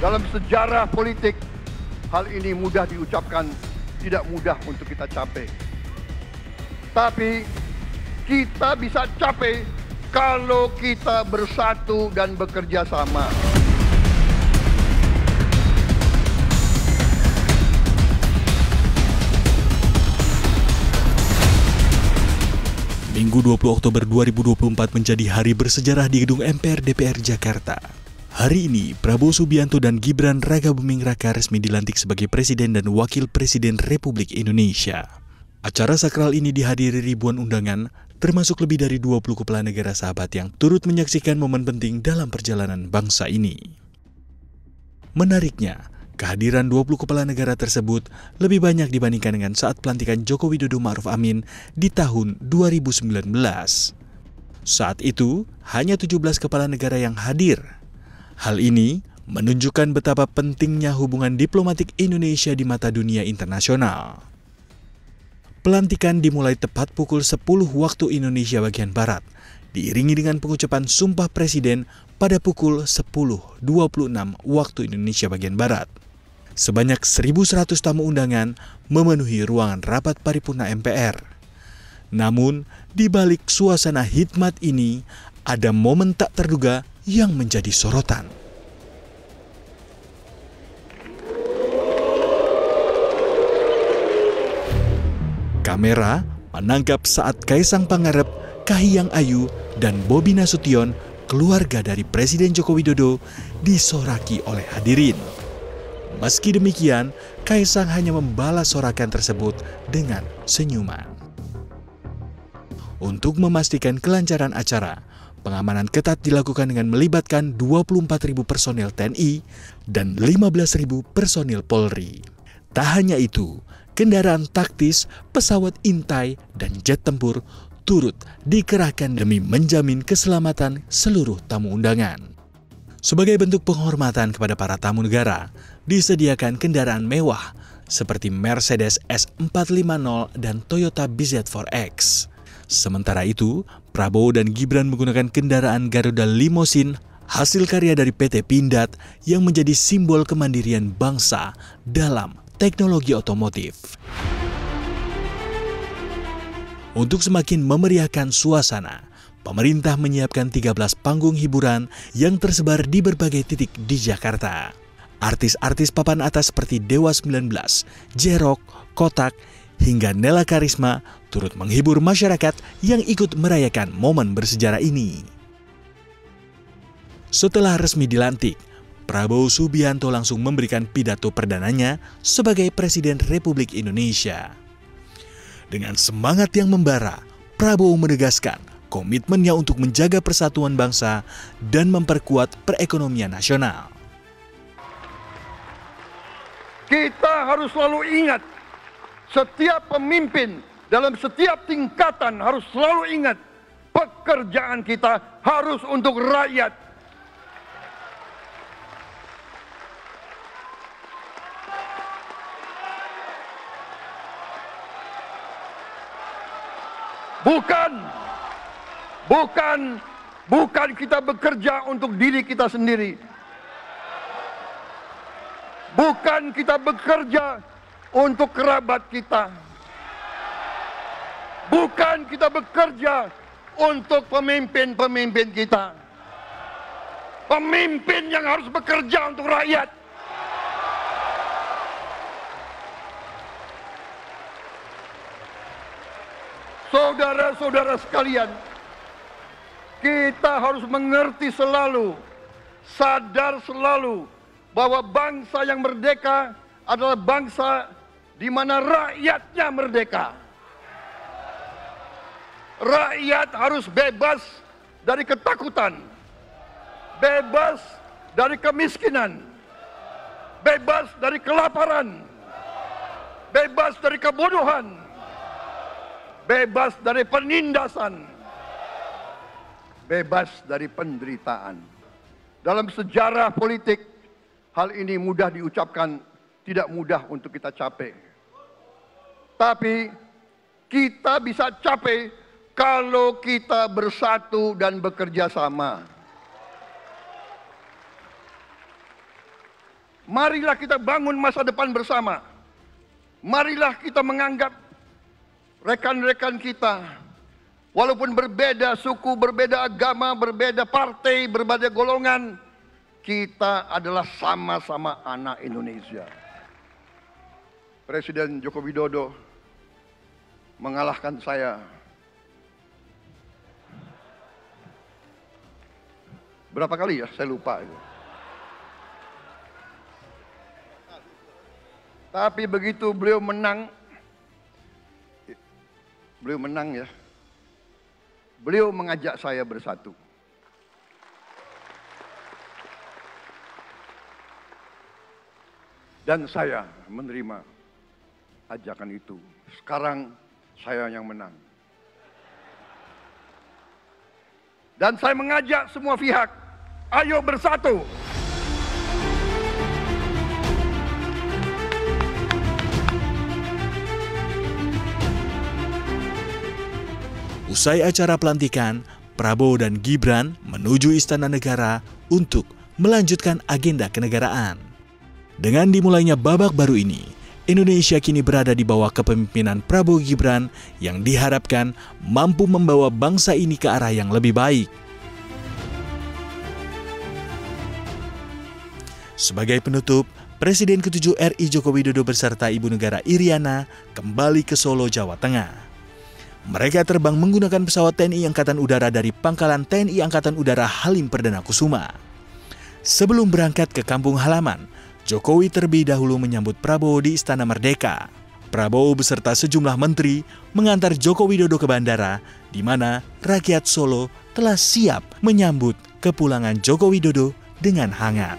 Dalam sejarah politik, hal ini mudah diucapkan, tidak mudah untuk kita capai. Tapi kita bisa capai kalau kita bersatu dan bekerja sama. Minggu 20 Oktober 2024 menjadi hari bersejarah di Gedung MPR DPR Jakarta. Hari ini, Prabowo Subianto dan Gibran Rakabuming Raka resmi dilantik sebagai Presiden dan Wakil Presiden Republik Indonesia. Acara sakral ini dihadiri ribuan undangan, termasuk lebih dari 20 kepala negara sahabat yang turut menyaksikan momen penting dalam perjalanan bangsa ini. Menariknya, kehadiran 20 kepala negara tersebut lebih banyak dibandingkan dengan saat pelantikan Joko Widodo Ma'ruf Amin di tahun 2019. Saat itu, hanya 17 kepala negara yang hadir. Hal ini menunjukkan betapa pentingnya hubungan diplomatik Indonesia di mata dunia internasional. Pelantikan dimulai tepat pukul 10 waktu Indonesia bagian Barat, diiringi dengan pengucapan Sumpah Presiden pada pukul 10.26 waktu Indonesia bagian Barat. Sebanyak 1.100 tamu undangan memenuhi ruangan rapat paripurna MPR. Namun, di balik suasana hikmat ini, ada momen tak terduga yang menjadi sorotan. Kamera menangkap saat Kaisang Pangarep, Kahiyang Ayu, dan Bobi Nasution, keluarga dari Presiden Joko Widodo, disoraki oleh hadirin. Meski demikian, Kaisang hanya membalas sorakan tersebut dengan senyuman. Untuk memastikan kelancaran acara, pengamanan ketat dilakukan dengan melibatkan 24.000 personel TNI dan 15.000 personel Polri. Tak hanya itu, kendaraan taktis, pesawat intai, dan jet tempur turut dikerahkan demi menjamin keselamatan seluruh tamu undangan. Sebagai bentuk penghormatan kepada para tamu negara, disediakan kendaraan mewah seperti Mercedes S450 dan Toyota BZ4X. Sementara itu, Prabowo dan Gibran menggunakan kendaraan Garuda Limousine hasil karya dari PT Pindad yang menjadi simbol kemandirian bangsa dalam teknologi otomotif. Untuk semakin memeriahkan suasana, pemerintah menyiapkan 13 panggung hiburan yang tersebar di berbagai titik di Jakarta. Artis-artis papan atas seperti Dewa 19, J-Rock, Kotak, hingga Nela Karisma turut menghibur masyarakat yang ikut merayakan momen bersejarah ini. Setelah resmi dilantik, Prabowo Subianto langsung memberikan pidato perdananya sebagai Presiden Republik Indonesia. Dengan semangat yang membara, Prabowo menegaskan komitmennya untuk menjaga persatuan bangsa dan memperkuat perekonomian nasional. Kita harus selalu ingat, setiap pemimpin dalam setiap tingkatan harus selalu ingat, pekerjaan kita harus untuk rakyat. Bukan kita bekerja untuk diri kita sendiri. Bukan kita bekerja untuk kerabat kita. Bukan kita bekerja untuk pemimpin-pemimpin kita. Pemimpin yang harus bekerja untuk rakyat. Saudara-saudara sekalian, kita harus mengerti selalu, sadar selalu bahwa bangsa yang merdeka adalah bangsa di mana rakyatnya merdeka. Rakyat harus bebas dari ketakutan, bebas dari kemiskinan, bebas dari kelaparan, bebas dari kebodohan, bebas dari penindasan, bebas dari penderitaan. Dalam sejarah politik, hal ini mudah diucapkan, tidak mudah untuk kita capai. Tapi kita bisa capai kalau kita bersatu dan bekerja sama. Marilah kita bangun masa depan bersama. Marilah kita menganggap rekan-rekan kita, walaupun berbeda suku, berbeda agama, berbeda partai, berbeda golongan, kita adalah sama-sama anak Indonesia. Presiden Joko Widodo mengalahkan saya berapa kali ya? Saya lupa itu. Tapi begitu beliau menang ya, beliau mengajak saya bersatu. Dan saya menerima ajakan itu. Sekarang saya yang menang. Dan saya mengajak semua pihak, ayo bersatu. Usai acara pelantikan, Prabowo dan Gibran menuju Istana Negara untuk melanjutkan agenda kenegaraan. Dengan dimulainya babak baru ini, Indonesia kini berada di bawah kepemimpinan Prabowo Gibran yang diharapkan mampu membawa bangsa ini ke arah yang lebih baik. Sebagai penutup, Presiden ke-7 RI Joko Widodo beserta Ibu Negara Iriana kembali ke Solo, Jawa Tengah. Mereka terbang menggunakan pesawat TNI Angkatan Udara dari Pangkalan TNI Angkatan Udara Halim Perdana Kusuma. Sebelum berangkat ke kampung halaman, Jokowi terlebih dahulu menyambut Prabowo di Istana Merdeka. Prabowo beserta sejumlah menteri mengantar Joko Widodo ke bandara, di mana rakyat Solo telah siap menyambut kepulangan Joko Widodo dengan hangat.